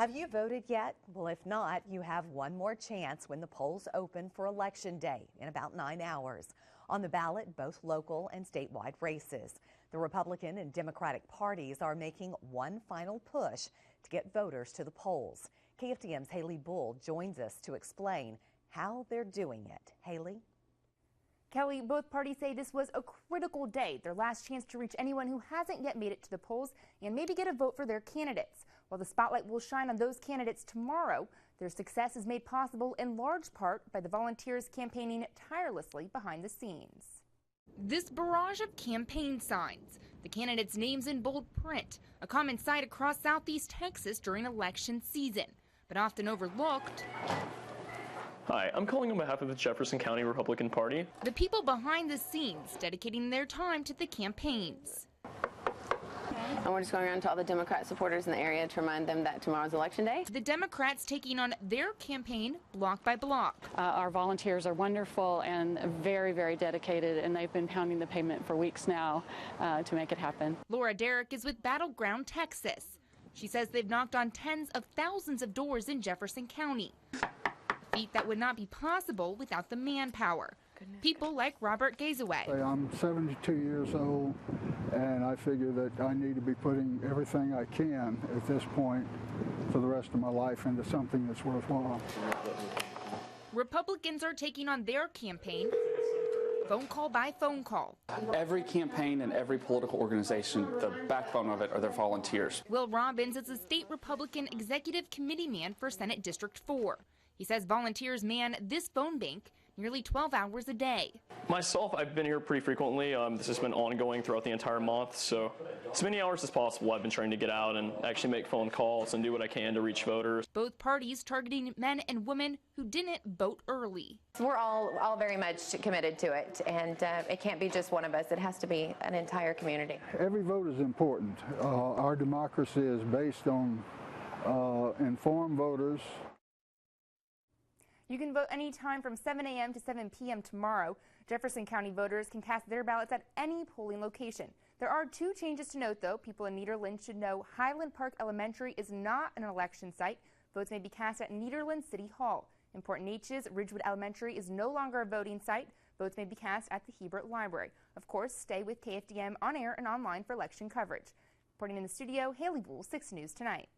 Have you voted yet? Well, if not, you have one more chance when the polls open for Election Day in about 9 hours. On the ballot, both local and statewide races. The Republican and Democratic parties are making one final push to get voters to the polls. KFDM's Haley BullA joins us to explain how they're doing it. Haley? Kelly, both parties say this was a critical day, their last chance to reach anyone who hasn't yet made it to the polls and maybe get a vote for their candidates. While the spotlight will shine on those candidates tomorrow, their success is made possible in large part by the volunteers campaigning tirelessly behind the scenes. This barrage of campaign signs, the candidates' names in bold print, a common sight across southeast Texas during election season, but often overlooked. Hi, I'm calling on behalf of the Jefferson County Republican Party. The people behind the scenes dedicating their time to the campaigns. And we're just going around to all the Democrat supporters in the area to remind them that tomorrow's Election Day. The Democrats taking on their campaign block by block. Our volunteers are wonderful and very, very dedicated, and they've been pounding the pavement for weeks now to make it happen. Derrick is with Battleground Texas. She says they've knocked on tens of thousands of doors in Jefferson County. A feat that would not be possible without the manpower. People like Robert Gazaway. I'm 72 years old, and I figure that I need to be putting everything I can at this point for the rest of my life into something that's worthwhile. Republicans are taking on their campaign phone call by phone call. Every campaign and every political organization, the backbone of it are their volunteers. Will Robbins is a state Republican executive committee man for Senate District 4. He says volunteers man this phone bank nearly 12 hours a day. Myself, I've been here pretty frequently. This has been ongoing throughout the entire month, so as many hours as possible I've been trying to get out and actually make phone calls and do what I can to reach voters. Both parties targeting men and women who didn't vote early. We're all very much committed to it, and it can't be just one of us. It has to be an entire community. Every vote is important. Our democracy is based on informed voters. You can vote anytime from 7 a.m. to 7 p.m. tomorrow. Jefferson County voters can cast their ballots at any polling location. There are two changes to note, though. People in Nederland should know Highland Park Elementary is not an election site. Votes may be cast at Nederland City Hall. In Port Neches, Ridgewood Elementary is no longer a voting site. Votes may be cast at the Hebert Library. Of course, stay with KFDM on air and online for election coverage. Reporting in the studio, Haley BullA, 6 News Tonight.